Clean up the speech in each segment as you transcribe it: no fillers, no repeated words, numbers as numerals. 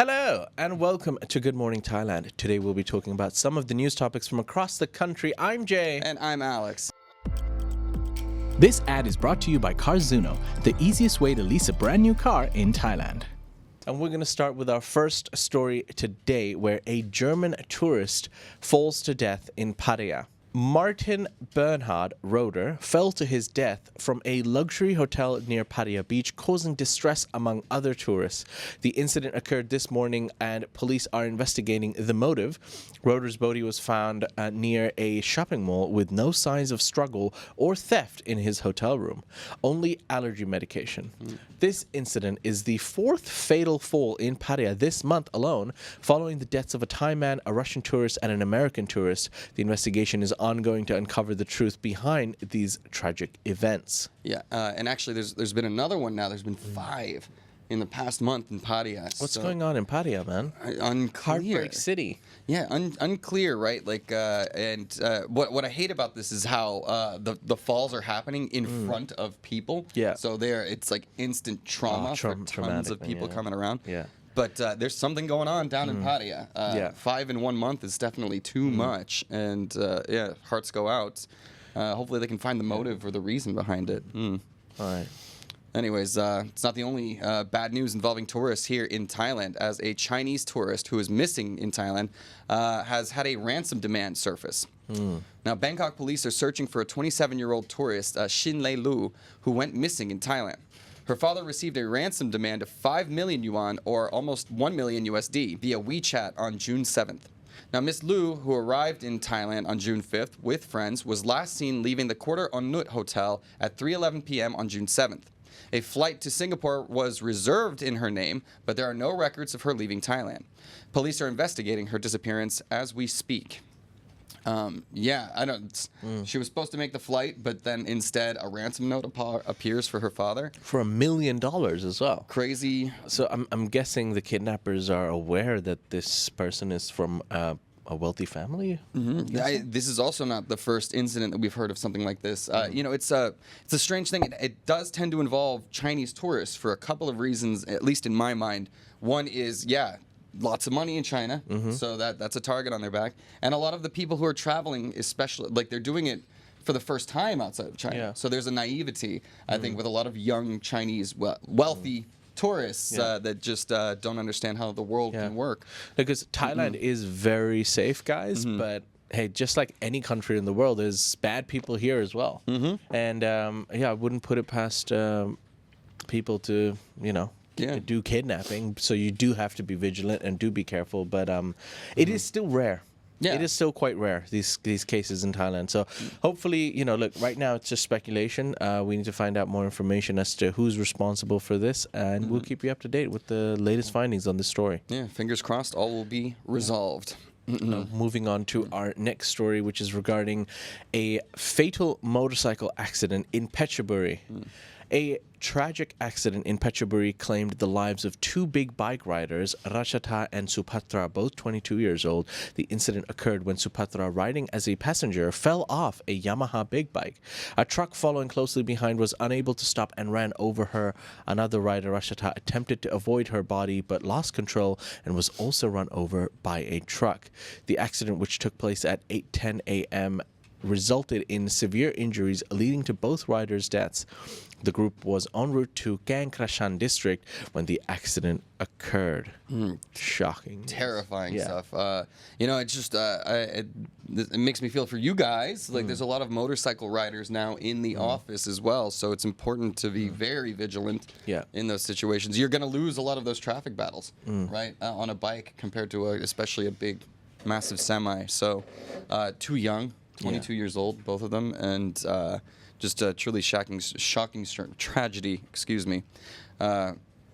Hello and welcome to Good Morning Thailand. Today we'll be talking about some of the news topics from across the country. I'm Jay. And I'm Alex. This ad is brought to you by Carzuno, the easiest way to lease a brand new car in Thailand. And we're going to start with our first story today, where a German tourist falls to death in Pattaya. Martin Bernhard Roeder fell to his death from a luxury hotel near Pattaya Beach, causing distress among other tourists. The incident occurred this morning and police are investigating the motive. Roeder's body was found near a shopping mall with no signs of struggle or theft in his hotel room, only allergy medication. This incident is the fourth fatal fall in Pattaya this month alone, following the deaths of a Thai man, a Russian tourist, and an American tourist. The investigation is ongoing to uncover the truth behind these tragic events. Yeah, and actually there's been another one now. There's been 5 in the past month in Pattaya. What's going on in Pattaya, man? Unclear. Heartbreak City. Yeah, unclear, right? Like, what I hate about this is how the falls are happening in front of people. Yeah. So it's like instant trauma for tons of people coming around. Yeah. But there's something going on down in Pattaya. 5 in 1 month is definitely too much, and hearts go out. Hopefully they can find the motive or the reason behind it. All right. Anyways, it's not the only bad news involving tourists here in Thailand, as a Chinese tourist who is missing in Thailand has had a ransom demand surface. Now, Bangkok police are searching for a 27-year-old tourist, Shin Lei Lu, who went missing in Thailand. Her father received a ransom demand of 5 million yuan, or almost 1 million USD, via WeChat on June 7th. Now, Miss Lu, who arrived in Thailand on June 5th with friends, was last seen leaving the Quarter Onnut Hotel at 3:11 p.m. on June 7th. A flight to Singapore was reserved in her name, but there are no records of her leaving Thailand. Police are investigating her disappearance as we speak. She was supposed to make the flight, but then instead a ransom note appears for her father. For $1 million as well. Crazy. So I'm guessing the kidnappers are aware that this person is from a wealthy family? This is also not the first incident that we've heard of something like this. It's a strange thing. It does tend to involve Chinese tourists for a couple of reasons, at least in my mind. One is, lots of money in China, so that's a target on their back. And a lot of the people who are traveling, especially, like, they're doing it for the first time outside of China. Yeah. So there's a naivety, I think, with a lot of young Chinese, wealthy tourists that just don't understand how the world can work. Because Thailand is very safe, guys, but hey, just like any country in the world, there's bad people here as well. And I wouldn't put it past people to, do kidnapping. So you do have to be vigilant and do be careful. But it is still rare. Yeah. It is still quite rare, these cases in Thailand. So hopefully, look, right now it's just speculation. We need to find out more information as to who's responsible for this. And we'll keep you up to date with the latest findings on this story. Yeah, fingers crossed, all will be resolved. Now, moving on to our next story, which is regarding a fatal motorcycle accident in Petchaburi. A tragic accident in Petchaburi claimed the lives of 2 big bike riders, Rashata and Supatra, both 22 years old. The incident occurred when Supatra, riding as a passenger, fell off a Yamaha big bike. A truck following closely behind was unable to stop and ran over her. Another rider, Rashata, attempted to avoid her body but lost control and was also run over by a truck. The accident, which took place at 8:10 a.m., resulted in severe injuries, leading to both riders' deaths. The group was en route to Gang Krashan district when the accident occurred. Shocking. Terrifying stuff. It's just, it makes me feel for you guys. Like, there's a lot of motorcycle riders now in the office as well, so it's important to be very vigilant in those situations. You're going to lose a lot of those traffic battles, right, on a bike compared to especially a big, massive semi. So, too young. 22 years old, both of them, and just a truly shocking tragedy. Excuse me.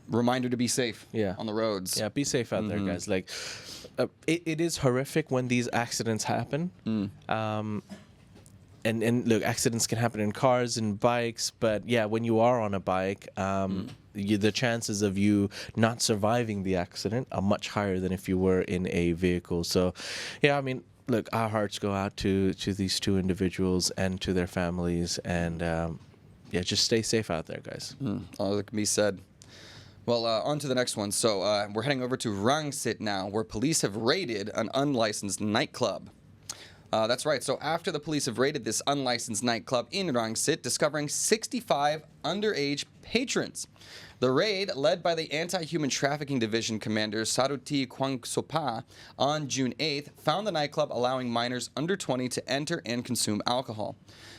Reminder to be safe on the roads. Yeah, be safe out there, guys. Like, it is horrific when these accidents happen. And look, accidents can happen in cars and bikes, but when you are on a bike, the chances of you not surviving the accident are much higher than if you were in a vehicle. So, look, our hearts go out to these 2 individuals and to their families, and just stay safe out there, guys. All that can be said. Well, on to the next one. So we're heading over to Rangsit now, where police have raided an unlicensed nightclub. That's right. So after the police have raided this unlicensed nightclub in Rangsit, discovering 65 underage patrons. The raid, led by the Anti-Human Trafficking Division Commander Saruti Kwangsopa on June 8th, found the nightclub allowing minors under 20 to enter and consume alcohol.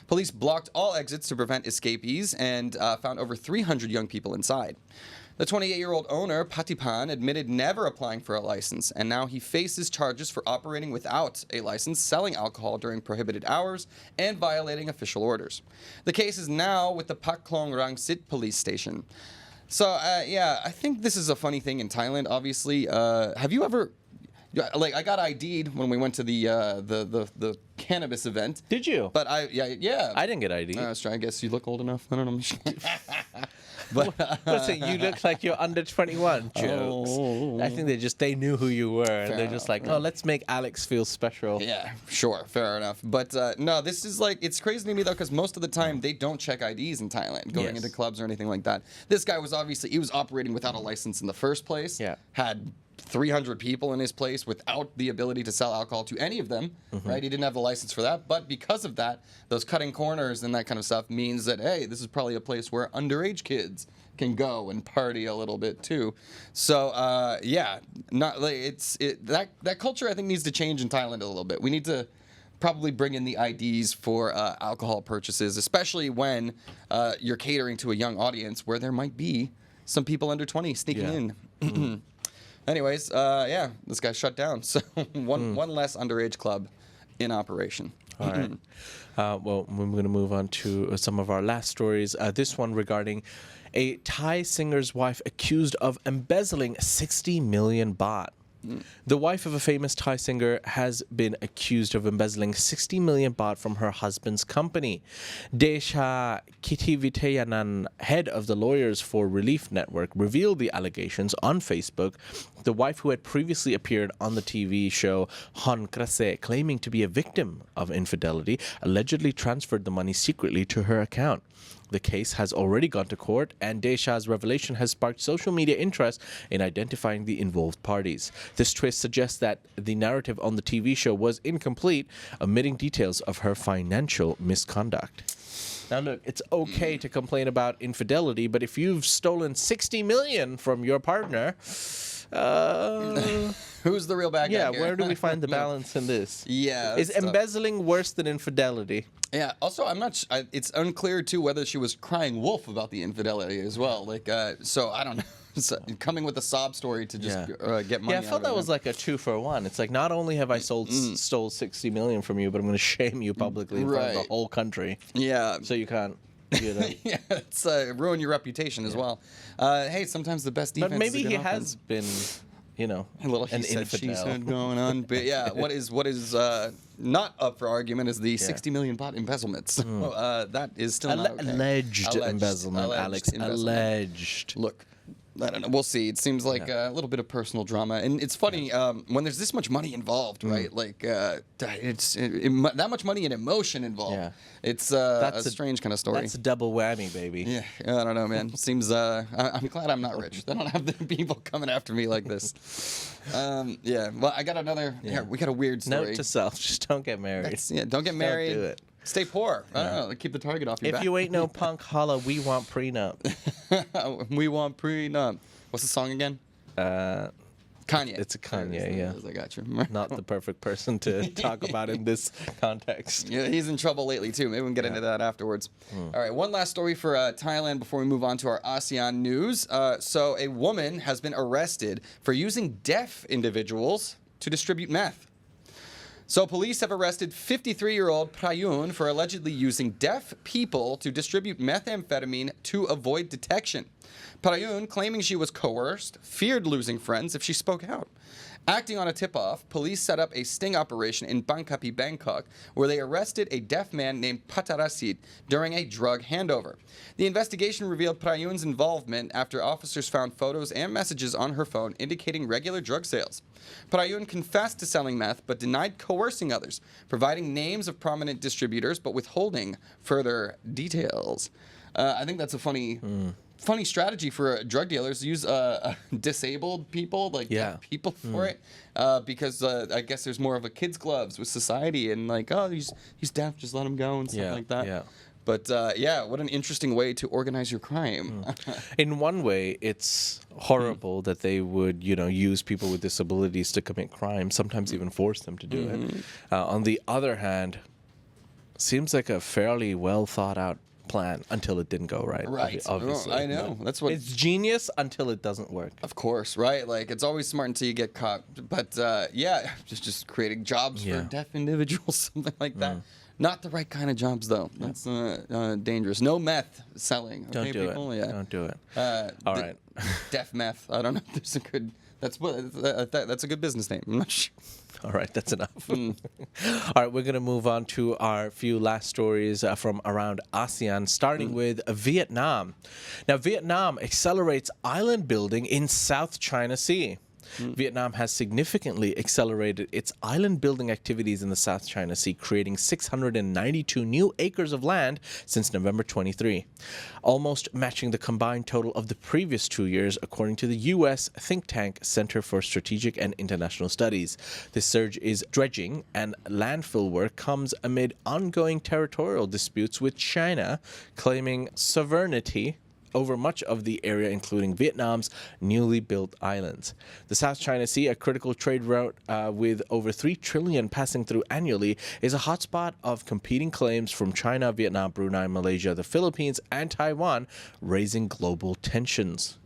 Police blocked all exits to prevent escapees and found over 300 young people inside. The 28-year-old owner, Patipan, admitted never applying for a license, and now he faces charges for operating without a license, selling alcohol during prohibited hours, and violating official orders. The case is now with the Paklong Rangsit police station. So, yeah, I think this is a funny thing in Thailand, obviously. Have you ever... Like, I got ID'd when we went to the cannabis event. Did you? But I didn't get ID'd. I guess you look old enough. I don't know. But listen, you look like you're under 21. Jokes. Oh. I think they knew who you were, and they're just like, oh, let's make Alex feel special. Yeah, sure, fair enough. But no, this is like, it's crazy to me though, because most of the time they don't check IDs in Thailand going into clubs or anything like that. This guy was obviously, he was operating without a license in the first place. Yeah. Had 300 people in his place without the ability to sell alcohol to any of them, right? He didn't have the license for that. But because of that, those cutting corners and that kind of stuff means that, hey, this is probably a place where underage kids can go and party a little bit too. So, yeah, not like that culture I think needs to change in Thailand a little bit. We need to probably bring in the IDs for alcohol purchases, especially when you're catering to a young audience where there might be some people under 20 sneaking in. Anyways, yeah, this got shut down. So one less underage club in operation. All right. Well, we're going to move on to some of our last stories. This one regarding a Thai singer's wife accused of embezzling 60 million baht. The wife of a famous Thai singer has been accused of embezzling 60 million baht from her husband's company. Desha Kitivitayanan, head of the Lawyers for Relief Network, revealed the allegations on Facebook. The wife, who had previously appeared on the TV show Hon Krase, claiming to be a victim of infidelity, allegedly transferred the money secretly to her account. The case has already gone to court, and Desha's revelation has sparked social media interest in identifying the involved parties. This twist suggests that the narrative on the TV show was incomplete, omitting details of her financial misconduct. Now look, it's okay to complain about infidelity, but if you've stolen 60 million from your partner, who's the real bad guy yeah, here? where do we find the balance in this? Yeah. Is embezzling worse than infidelity? Yeah. Also, I'm not. It's unclear too whether she was crying wolf about the infidelity as well. Like, so I don't know. So, coming with a sob story to just get money. Yeah, I felt that was like a 2-for-1. It's like, not only have I stole 60 million from you, but I'm going to shame you publicly in front of the whole country. Yeah. So you can't. You know. Yeah, it's ruin your reputation as well. Hey, sometimes the best defense. But maybe is a good he offense. has been, you know, A little an he said, she infidel. said going on. But yeah, what is not up for argument is the 60 million baht embezzlement. So that is still not okay. Alleged embezzlement, Alex. Alleged. Look, I don't know. We'll see. It seems like a little bit of personal drama, and it's funny when there's this much money involved, right? Like that much money and emotion involved. Yeah. It's a strange kind of story. That's a double whammy, baby. Yeah, I don't know, man. Seems I'm glad I'm not rich. I don't have the people coming after me like this. Yeah. Well, I got another. Yeah, we got a weird story. Note to self: just don't get married. Don't get married. Don't do it. Stay poor. I don't know. Keep the target off your back. If you ain't no punk, holla, we want prenup. We want prenup. What's the song again? Kanye. It's a Kanye, yeah. I got you. Not the perfect person to talk about in this context. Yeah, he's in trouble lately too. Maybe we can get into that afterwards. All right, one last story for Thailand before we move on to our ASEAN news. So a woman has been arrested for using deaf individuals to distribute meth. So police have arrested 53-year-old Prayun for allegedly using deaf people to distribute methamphetamine to avoid detection. Prayun, claiming she was coerced, feared losing friends if she spoke out. Acting on a tip-off, police set up a sting operation in Bangkapi, Bangkok, where they arrested a deaf man named Pattarasit during a drug handover. The investigation revealed Prayun's involvement after officers found photos and messages on her phone indicating regular drug sales. Prayun confessed to selling meth but denied coercing others, providing names of prominent distributors but withholding further details. I think that's a funny funny strategy for drug dealers. Use disabled people, like deaf people for it, because I guess there's more of a kids' gloves with society, and like, oh, he's deaf, just let him go and stuff like that. Yeah. But what an interesting way to organize your crime. In one way, it's horrible that they would, use people with disabilities to commit crime, sometimes even force them to do it. On the other hand, seems like a fairly well thought out plan until it didn't go right. Right. Obviously. I know. That's what. It's genius until it doesn't work. Of course, right? Like, it's always smart until you get caught. But just creating jobs for deaf individuals, something like that. Not the right kind of jobs, though. That's dangerous. No meth selling. Okay, Don't do people? it. Yeah. Don't do it. All right. Deaf meth. I don't know if there's a good. That's a good business name. I'm not sure. All right, that's enough. All right, we're going to move on to our few last stories from around ASEAN, starting with Vietnam. Now, Vietnam accelerates island building in South China Sea. Vietnam has significantly accelerated its island building activities in the South China Sea, creating 692 new acres of land since November 23, almost matching the combined total of the previous 2 years, according to the U.S. think tank Center for Strategic and International Studies. This surge is dredging and landfill work comes amid ongoing territorial disputes with China, claiming sovereignty over much of the area, including Vietnam's newly built islands. The South China Sea, a critical trade route with over 3 trillion passing through annually, is a hotspot of competing claims from China, Vietnam, Brunei, Malaysia, the Philippines, and Taiwan, raising global tensions.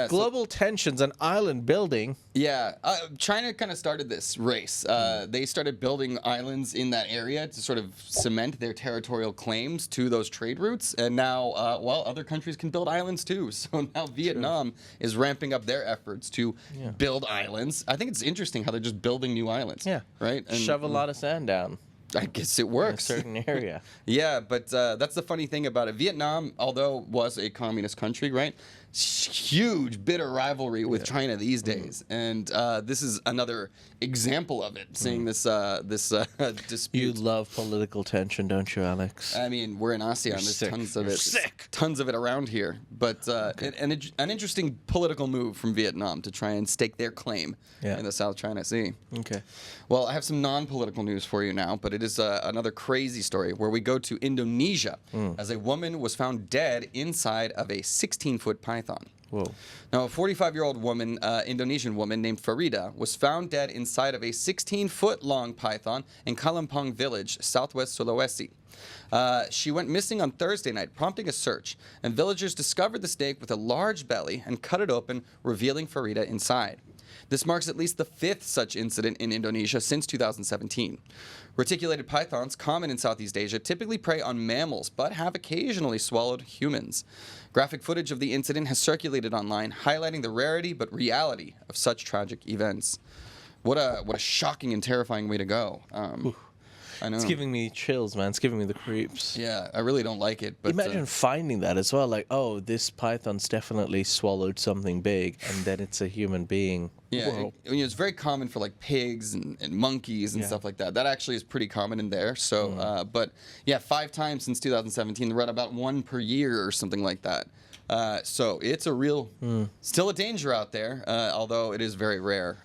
Global tensions and island building. Yeah, China kind of started this race. They started building islands in that area to sort of cement their territorial claims to those trade routes. And now, other countries can build islands too. So now Vietnam is ramping up their efforts to build islands. I think it's interesting how they're just building new islands. Yeah. Right? And, shove a lot of sand down. I guess it works. In a certain area. Yeah, but that's the funny thing about it. Vietnam, although was a communist country, right? Huge, bitter rivalry with China these days, and this is another example of it. Seeing this dispute. You love political tension, don't you, Alex? I mean, we're in ASEAN. There's tons of it. Sick. Tons of it around here. But an interesting political move from Vietnam to try and stake their claim in the South China Sea. Okay. Well, I have some non-political news for you now, but it is another crazy story where we go to Indonesia as a woman was found dead inside of a 16-foot python. Whoa. Now, a 45-year-old woman, Indonesian woman named Farida, was found dead inside of a 16-foot-long python in Kalimpong village, southwest Sulawesi. She went missing on Thursday night, prompting a search, and villagers discovered the snake with a large belly and cut it open, revealing Farida inside. This marks at least the 5th such incident in Indonesia since 2017. Reticulated pythons, common in Southeast Asia, typically prey on mammals, but have occasionally swallowed humans. Graphic footage of the incident has circulated online, highlighting the rarity but reality of such tragic events. What a shocking and terrifying way to go. I know. It's giving me chills, man. It's giving me the creeps. Yeah, I really don't like it. But imagine finding that as well. Like, oh, this python's definitely swallowed something big, and then it's a human being. Yeah, it's very common for like pigs and monkeys and stuff like that. That actually is pretty common in there. So, but yeah, 5 times since 2017. They're at about 1 per year or something like that. So it's a real, still a danger out there, although it is very rare.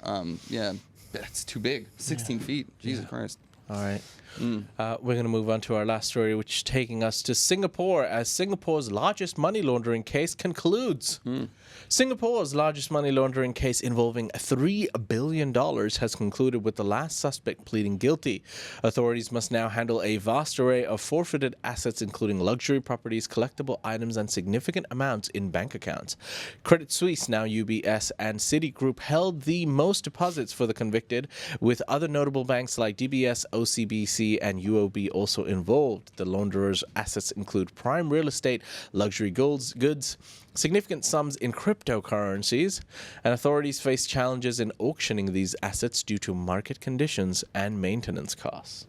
Yeah, it's too big. 16 feet. Jesus Christ. All right. We're going to move on to our last story, which is taking us to Singapore as Singapore's largest money laundering case concludes. Singapore's largest money laundering case involving $3 billion has concluded with the last suspect pleading guilty. Authorities must now handle a vast array of forfeited assets, including luxury properties, collectible items, and significant amounts in bank accounts. Credit Suisse, now UBS, and Citigroup held the most deposits for the convicted, with other notable banks like DBS, OCBC, and UOB also involved. The launderer's assets include prime real estate, luxury goods, significant sums in cryptocurrencies, and authorities face challenges in auctioning these assets due to market conditions and maintenance costs.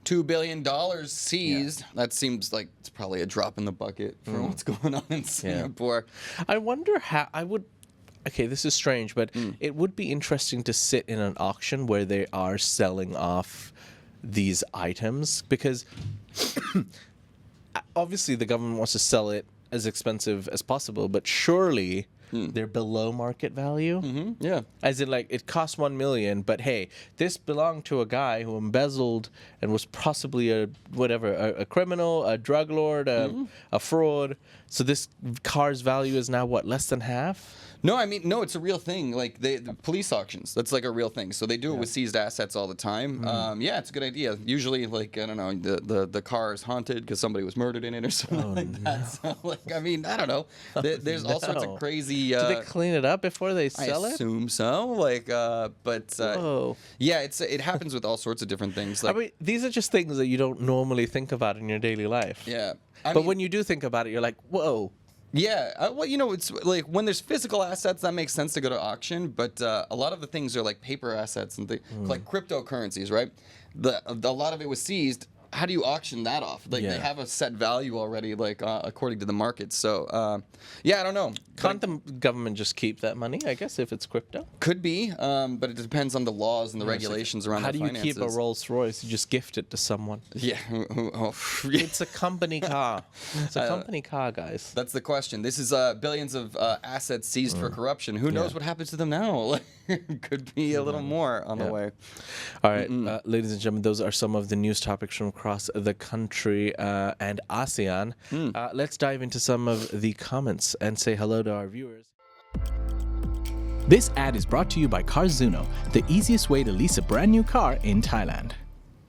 $2 billion seized. That seems like it's probably a drop in the bucket for what's going on in Singapore. I wonder how I would... Okay, this is strange, but it would be interesting to sit in an auction where they are selling off these items, because obviously the government wants to sell it as expensive as possible, but surely they're below market value. Yeah. As in, like, it cost 1 million, but hey, this belonged to a guy who embezzled and was possibly a criminal, a drug lord, a fraud. So this car's value is now what, less than half? No, I mean, no, it's a real thing. Like the police auctions, that's like a real thing. So they do it with seized assets all the time. Yeah, it's a good idea. Usually, like, I don't know, the car is haunted because somebody was murdered in it or something that. So, like, I mean, I don't know. There's all sorts of crazy. Do they clean it up before they sell I it? assume so. Like, but Whoa. yeah, it happens with all sorts of different things. Like, I mean, these are just things that you don't normally think about in your daily life. yeah. But when you do think about it, you're like, whoa. Yeah, well, you know, it's like when there's physical assets, that makes sense to go to auction. But a lot of the things are like paper assets and like cryptocurrencies, right? A lot of it was seized. How do you auction that off? Like they have a set value already, like according to the market. So yeah, I don't know. Can't the government just keep that money, I guess, if it's crypto? Could be, but it depends on the laws and the regulations around How the do you finances. keep a Rolls Royce? You just gift it to someone. Yeah. It's a company car. It's a company car, guys. That's the question. This is billions of assets seized for corruption. Who knows what happens to them now? Could be a little more on the way. All right, ladies and gentlemen, those are some of the news topics from across the country and ASEAN. Let's dive into some of the comments and say hello to our viewers. This ad is brought to you by Carzuno, the easiest way to lease a brand new car in Thailand.